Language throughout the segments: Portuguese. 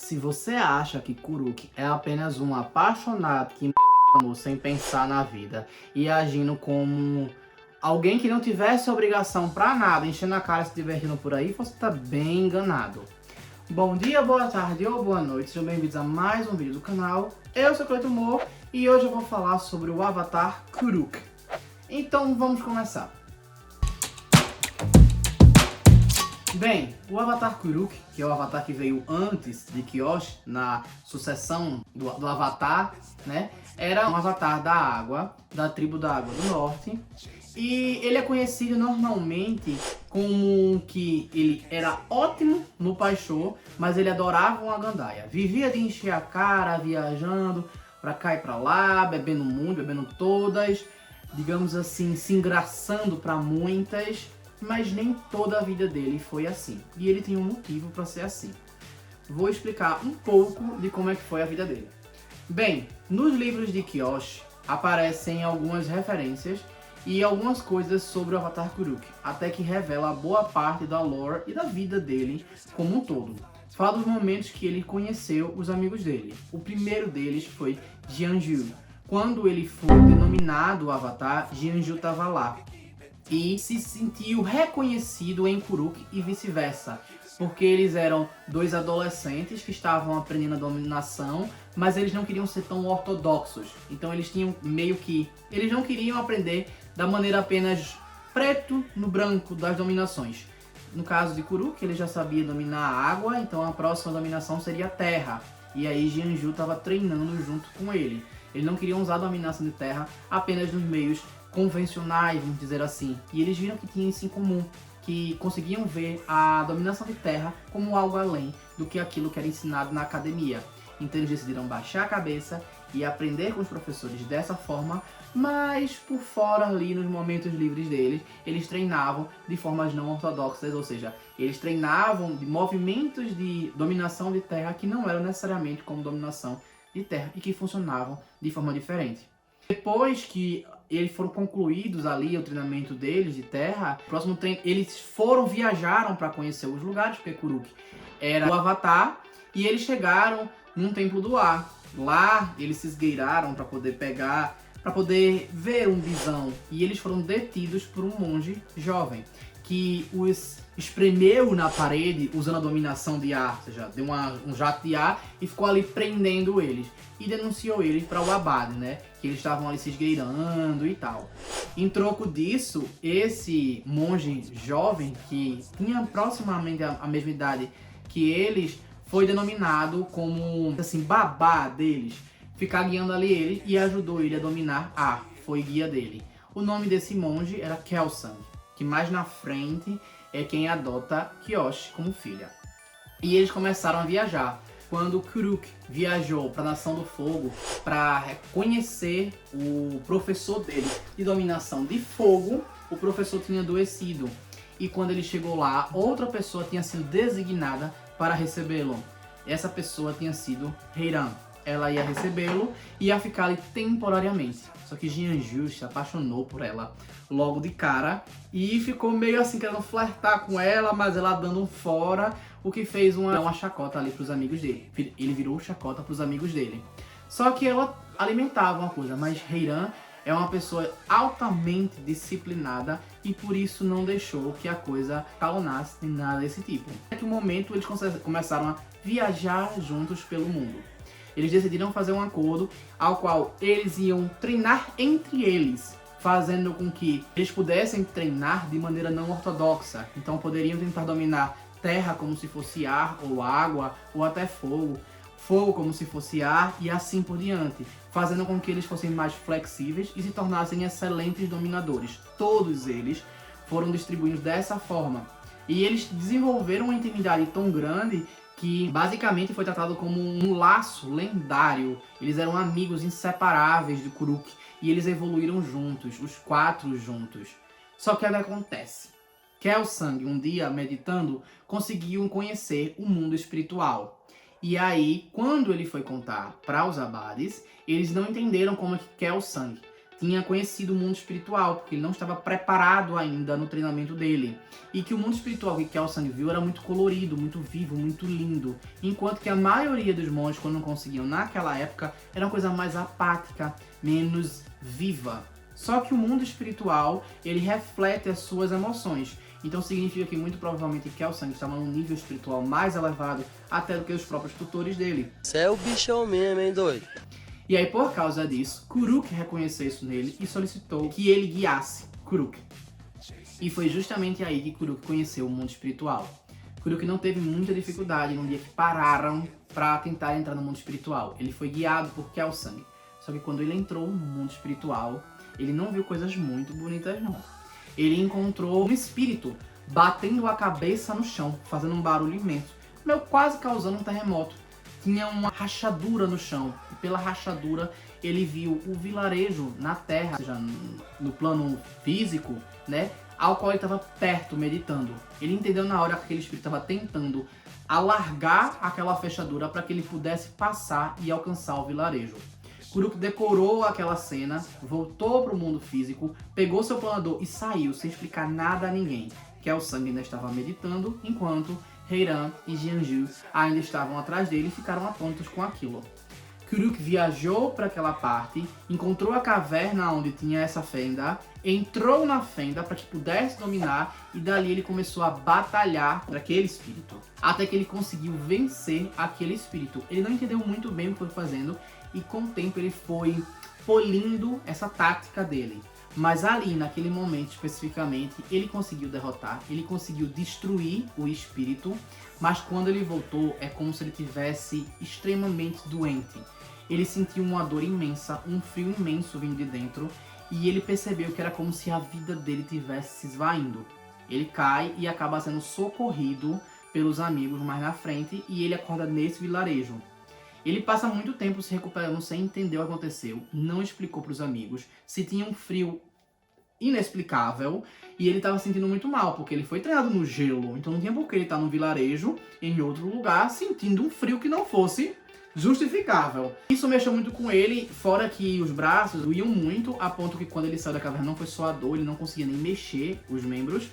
Se você acha que Kuruk é apenas um apaixonado que amou sem pensar na vida e agindo como alguém que não tivesse obrigação pra nada, enchendo a cara e se divertindo por aí, você tá bem enganado. Bom dia, boa tarde ou boa noite, sejam bem-vindos a mais um vídeo do canal. Eu sou o Cleiton Moore e hoje eu vou falar sobre o avatar Kuruk. Então vamos começar. Bem, o avatar Kuruk, que é o avatar que veio antes de Kyoshi, na sucessão do avatar, né? Era um avatar da água, da tribo da Água do Norte. E ele é conhecido normalmente como que ele era ótimo no Paisho, mas ele adorava uma gandaia. Vivia de encher a cara, viajando pra cá e pra lá, bebendo muito, bebendo todas, digamos assim, se engraçando pra muitas. Mas nem toda a vida dele foi assim. E ele tem um motivo para ser assim. Vou explicar um pouco de como é que foi a vida dele. Bem, nos livros de Kyoshi aparecem algumas referências e algumas coisas sobre o avatar Kuruk, até que revela boa parte da lore e da vida dele como um todo. Fala dos momentos que ele conheceu os amigos dele. O primeiro deles foi Jianzhu. Quando ele foi denominado o avatar, Jianzhu estava lá. E se sentiu reconhecido em Kuruk e vice-versa, porque eles eram dois adolescentes que estavam aprendendo a dominação, mas eles não queriam ser tão ortodoxos. Então eles tinham meio que... eles não queriam aprender da maneira apenas preto no branco das dominações. No caso de Kuruk, ele já sabia dominar a água, então a próxima dominação seria a terra. E aí Jianzhu estava treinando junto com ele. Ele não queria usar a dominação de terra apenas nos meios convencionais, vamos dizer assim. E eles viram que tinha isso em comum, que conseguiam ver a dominação de terra como algo além do que aquilo que era ensinado na academia. Então eles decidiram baixar a cabeça e aprender com os professores dessa forma, mas por fora ali, nos momentos livres deles, eles treinavam de formas não ortodoxas, ou seja, eles treinavam de movimentos de dominação de terra que não eram necessariamente como dominação de terra e que funcionavam de forma diferente. Depois que eles foram concluídos ali o treinamento deles de terra, próximo treino, eles viajaram para conhecer os lugares, porque Kuruk era o avatar, e eles chegaram num templo do ar. Lá eles se esgueiraram para poder ver um visão, e eles foram detidos por um monge jovem que os espremeu na parede usando a dominação de ar, ou seja, deu um jato de ar e ficou ali prendendo eles. E denunciou eles para o abade, né? Que eles estavam ali se esgueirando e tal. Em troco disso, esse monge jovem, que tinha aproximadamente a mesma idade que eles, foi denominado como, assim, babá deles. Ficar guiando ali ele e ajudou ele a dominar ar. Foi guia dele. O nome desse monge era Kelsang, que mais na frente é quem adota Kyoshi como filha. E eles começaram a viajar. Quando Kuruk viajou para a Nação do Fogo para reconhecer o professor dele de dominação de fogo, o professor tinha adoecido. E quando ele chegou lá, outra pessoa tinha sido designada para recebê-lo. Essa pessoa tinha sido Heiran. Ela ia recebê-lo e ia ficar ali temporariamente. Só que Jianzhu se apaixonou por ela logo de cara e ficou meio assim querendo flertar com ela, mas ela dando um fora, o que fez uma chacota ali pros amigos dele. Ele virou chacota pros amigos dele. Só que ela alimentava uma coisa, mas Heiran é uma pessoa altamente disciplinada e por isso não deixou que a coisa calonasse nem nada desse tipo. Naquele momento eles começaram a viajar juntos pelo mundo. Eles decidiram fazer um acordo ao qual eles iam treinar entre eles, fazendo com que eles pudessem treinar de maneira não ortodoxa. Então poderiam tentar dominar terra como se fosse ar ou água, ou até fogo, fogo como se fosse ar e assim por diante, fazendo com que eles fossem mais flexíveis e se tornassem excelentes dominadores. Todos eles foram distribuídos dessa forma. E eles desenvolveram uma intimidade tão grande que basicamente foi tratado como um laço lendário. Eles eram amigos inseparáveis de Kuruk e eles evoluíram juntos, os quatro juntos. Só que o que acontece? Kelsang, um dia meditando, conseguiu conhecer o mundo espiritual. E aí, quando ele foi contar para os abades, eles não entenderam como é que Kelsang tinha conhecido o mundo espiritual, porque ele não estava preparado ainda no treinamento dele. E que o mundo espiritual que Kelsang viu era muito colorido, muito vivo, muito lindo. Enquanto que a maioria dos monges, quando não conseguiam naquela época, era uma coisa mais apática, menos viva. Só que o mundo espiritual, ele reflete as suas emoções. Então significa que muito provavelmente Kelsang estava num nível espiritual mais elevado até do que os próprios tutores dele. Você é o bichão mesmo, hein, doido? E aí, por causa disso, Kuruk reconheceu isso nele e solicitou que ele guiasse Kuruk. E foi justamente aí que Kuruk conheceu o mundo espiritual. Kuruk não teve muita dificuldade no dia que pararam para tentar entrar no mundo espiritual. Ele foi guiado por Kelsang. Só que quando ele entrou no mundo espiritual, ele não viu coisas muito bonitas, não. Ele encontrou um espírito batendo a cabeça no chão, fazendo um barulho imenso, quase causando um terremoto. Tinha uma rachadura no chão, e pela rachadura ele viu o vilarejo na terra, ou seja, no plano físico, né, ao qual ele estava perto, meditando. Ele entendeu na hora que aquele espírito estava tentando alargar aquela fechadura para que ele pudesse passar e alcançar o vilarejo. Kuruk decorou aquela cena, voltou para o mundo físico, pegou seu planador e saiu sem explicar nada a ninguém. Kelsang ainda estava meditando, enquanto Heiran e Jianzhu ainda estavam atrás dele e ficaram atônitos com aquilo. Kuruk viajou para aquela parte, encontrou a caverna onde tinha essa fenda, entrou na fenda para que pudesse dominar e dali ele começou a batalhar contra aquele espírito. Até que ele conseguiu vencer aquele espírito. Ele não entendeu muito bem o que foi fazendo e com o tempo ele foi polindo essa tática dele. Mas ali, naquele momento especificamente, ele conseguiu derrotar, ele conseguiu destruir o espírito, mas quando ele voltou é como se ele tivesse extremamente doente. Ele sentiu uma dor imensa, um frio imenso vindo de dentro, e ele percebeu que era como se a vida dele tivesse se esvaindo. Ele cai e acaba sendo socorrido pelos amigos mais na frente, e ele acorda nesse vilarejo. Ele passa muito tempo se recuperando sem entender o que aconteceu, não explicou para os amigos, se tinha um frio inexplicável e ele estava se sentindo muito mal, porque ele foi treinado no gelo, então não tinha por que ele estar num vilarejo, em outro lugar, sentindo um frio que não fosse justificável. Isso mexeu muito com ele, fora que os braços doíam muito, a ponto que quando ele saiu da caverna não foi só a dor, ele não conseguia nem mexer os membros,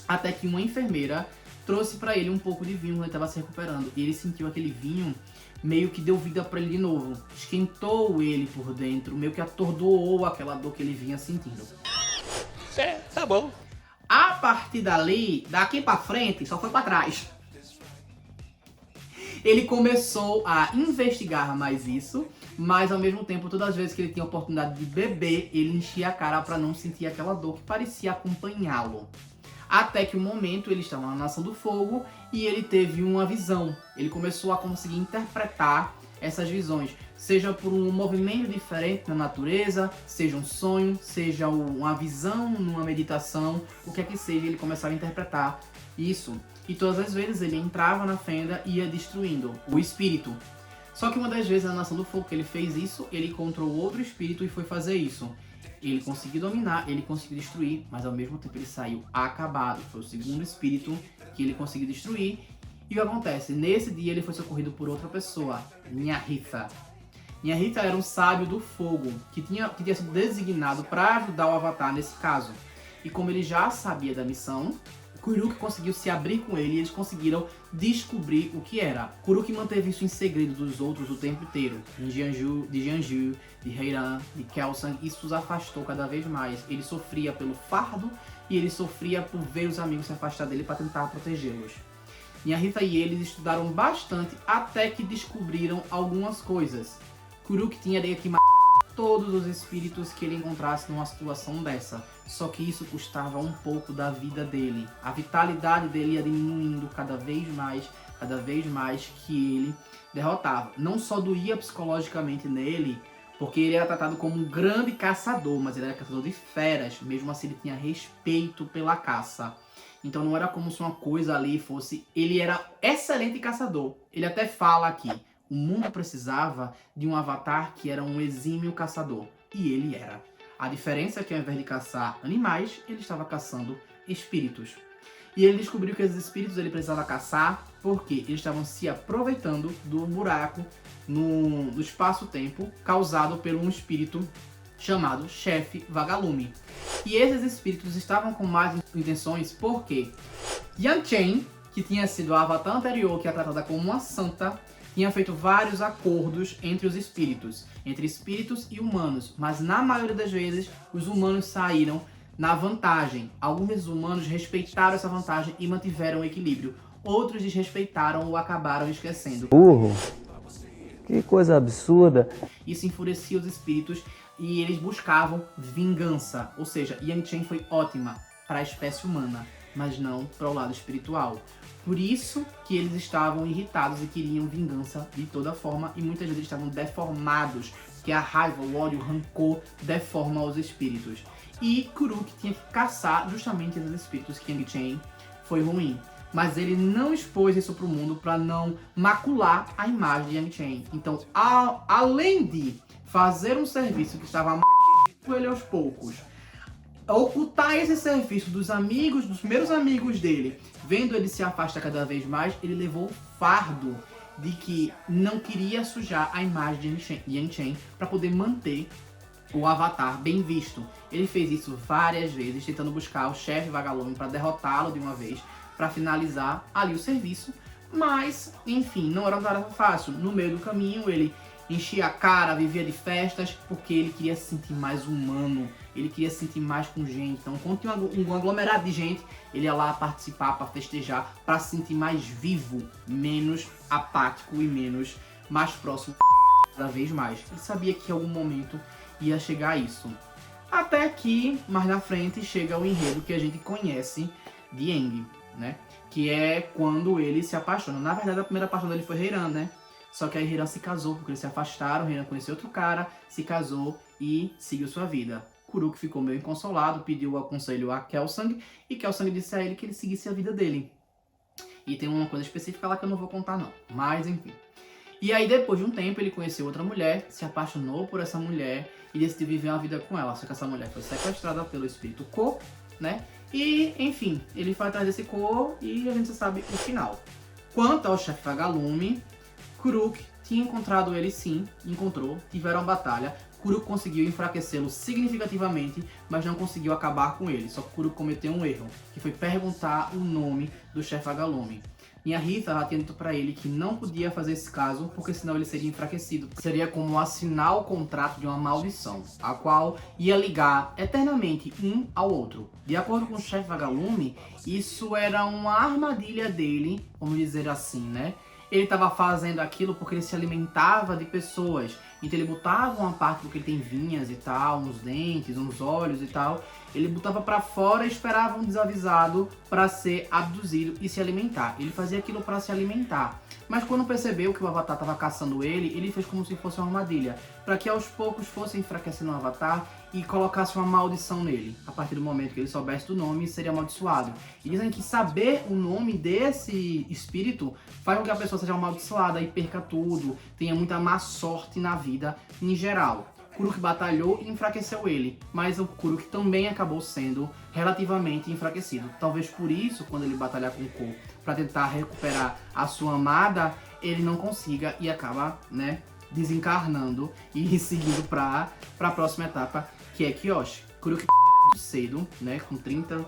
até que uma enfermeira trouxe para ele um pouco de vinho quando ele estava se recuperando, e ele sentiu aquele vinho meio que deu vida para ele de novo, esquentou ele por dentro, meio que atordoou aquela dor que ele vinha sentindo. É, tá bom. A partir dali, daqui pra frente, só foi pra trás. Ele começou a investigar mais isso, mas ao mesmo tempo, todas as vezes que ele tinha a oportunidade de beber, ele enchia a cara pra não sentir aquela dor que parecia acompanhá-lo. Até que um momento ele estava na Nação do Fogo e ele teve uma visão. Ele começou a conseguir interpretar essas visões, seja por um movimento diferente na natureza, seja um sonho, seja uma visão numa meditação, o que é que seja, ele começava a interpretar isso. E todas as vezes ele entrava na fenda e ia destruindo o espírito. Só que uma das vezes na Nação do Fogo que ele fez isso, ele encontrou outro espírito e foi fazer isso. Ele conseguiu dominar, ele conseguiu destruir, mas ao mesmo tempo ele saiu acabado. Foi o segundo espírito que ele conseguiu destruir. E o que acontece? Nesse dia ele foi socorrido por outra pessoa, Nyahitha. Nyahitha era um sábio do fogo, que tinha sido designado para ajudar o Avatar nesse caso. E como ele já sabia da missão, Kuruk conseguiu se abrir com ele e eles conseguiram descobrir o que era. Kuruk manteve isso em segredo dos outros o tempo inteiro. De Jianzhu, de Heiran, de Kelsang, isso os afastou cada vez mais. Ele sofria pelo fardo e ele sofria por ver os amigos se afastar dele para tentar protegê-los. Nyahitha e eles estudaram bastante até que descobriram algumas coisas. Kuruk tinha que matar todos os espíritos que ele encontrasse numa situação dessa. Só que isso custava um pouco da vida dele. A vitalidade dele ia diminuindo cada vez mais que ele derrotava. Não só doía psicologicamente nele, porque ele era tratado como um grande caçador, mas ele era caçador de feras. Mesmo assim ele tinha respeito pela caça. Então não era como se uma coisa ali fosse... Ele era excelente caçador. Ele até fala aqui, o mundo precisava de um avatar que era um exímio caçador. E ele era. A diferença é que ao invés de caçar animais, ele estava caçando espíritos. E ele descobriu que esses espíritos ele precisava caçar porque eles estavam se aproveitando do buraco no espaço-tempo causado por um espírito chamado Chefe Vagalume. E esses espíritos estavam com más intenções porque Yanchen, que tinha sido a avatar anterior, que é tratada como uma santa, tinha feito vários acordos entre os espíritos, entre espíritos e humanos, mas na maioria das vezes os humanos saíram na vantagem. Alguns humanos respeitaram essa vantagem e mantiveram o equilíbrio. Outros desrespeitaram ou acabaram esquecendo. Burro. Que coisa absurda. Isso enfurecia os espíritos e eles buscavam vingança. Ou seja, Yanchen foi ótima para a espécie humana, mas não para o lado espiritual. Por isso que eles estavam irritados e queriam vingança de toda forma, e muitas vezes estavam deformados, porque a raiva, o ódio, o rancor deforma os espíritos. E Kuruk tinha que caçar justamente esses espíritos que Yanchen foi ruim. Mas ele não expôs isso para o mundo para não macular a imagem de Yanchen. Então, além de fazer um serviço que estava matando ele aos poucos, ocultar esse serviço dos amigos, dos primeiros amigos dele, vendo ele se afastar cada vez mais, ele levou o fardo de que não queria sujar a imagem de Yanchen para poder manter o Avatar bem visto. Ele fez isso várias vezes, tentando buscar o chefe Vagalume para derrotá-lo de uma vez, para finalizar ali o serviço, mas, enfim, não era uma tarefa fácil. No meio do caminho, ele enchia a cara, vivia de festas, porque ele queria se sentir mais humano, ele queria se sentir mais com gente. Então, quando tinha um aglomerado de gente, ele ia lá participar, para festejar, para se sentir mais vivo, menos apático e mais próximo cada vez mais. Ele sabia que em algum momento ia chegar a isso. Até que, mais na frente, chega o enredo que a gente conhece de Aang, né? Que é quando ele se apaixona. Na verdade, a primeira paixão dele foi Heiran, né? Só que aí Heiran se casou, porque eles se afastaram, Heiran conheceu outro cara, se casou e seguiu sua vida. Kuruk ficou meio inconsolado, pediu o conselho a Kelsang, e Kelsang disse a ele que ele seguisse a vida dele. E tem uma coisa específica lá que eu não vou contar não, mas enfim. E aí depois de um tempo ele conheceu outra mulher, se apaixonou por essa mulher e decidiu viver uma vida com ela. Só que essa mulher foi sequestrada pelo espírito Ko, né? E, enfim, ele foi atrás desse Ko e a gente sabe o final. Quanto ao chefe Vagalume, Kuruk tinha encontrado ele sim, tiveram uma batalha. Kuruk conseguiu enfraquecê-lo significativamente, mas não conseguiu acabar com ele. Só que Kuruk cometeu um erro, que foi perguntar o nome do chefe Vagalume. Nyahitha já tinha dito para ele que não podia fazer esse caso, porque senão ele seria enfraquecido. Seria como assinar o contrato de uma maldição, a qual ia ligar eternamente um ao outro. De acordo com o chefe Vagalume, isso era uma armadilha dele, vamos dizer assim, né? Ele estava fazendo aquilo porque ele se alimentava de pessoas. Então ele botava uma parte do que ele tem vinhas e tal, uns dentes, uns olhos e tal. Ele botava para fora e esperava um desavisado para ser abduzido e se alimentar. Ele fazia aquilo para se alimentar. Mas quando percebeu que o Avatar estava caçando ele, ele fez como se fosse uma armadilha, para que aos poucos fosse enfraquecendo o Avatar e colocasse uma maldição nele. A partir do momento que ele soubesse do nome, seria amaldiçoado. E dizem que saber o nome desse espírito faz com que a pessoa seja amaldiçoada e perca tudo, tenha muita má sorte na vida em geral. Kuruk batalhou e enfraqueceu ele, mas o Kuruk também acabou sendo relativamente enfraquecido. Talvez por isso, quando ele batalhar com o Ko para tentar recuperar a sua amada, ele não consiga e acaba, né, desencarnando e seguindo para a próxima etapa, que é Kyoshi. Kuruk muito cedo, né, com 30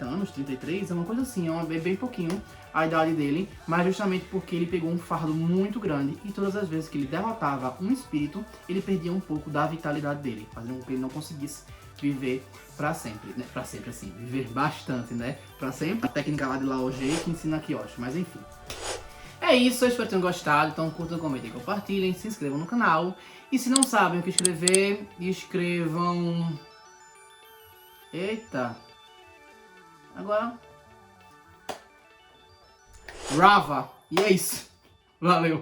anos, 33, é uma coisa assim, é bem pouquinho a idade dele, mas justamente porque ele pegou um fardo muito grande e todas as vezes que ele derrotava um espírito, ele perdia um pouco da vitalidade dele, fazendo com que ele não conseguisse viver pra sempre, né, pra sempre assim, viver bastante, né, pra sempre. A técnica lá de Laoji que ensina Kyoshi, mas enfim. É isso, eu espero que tenham gostado, então curtam, comentem, compartilhem, se inscrevam no canal. E se não sabem o que escrever, escrevam... Eita! Agora... Rava! E é isso! Valeu!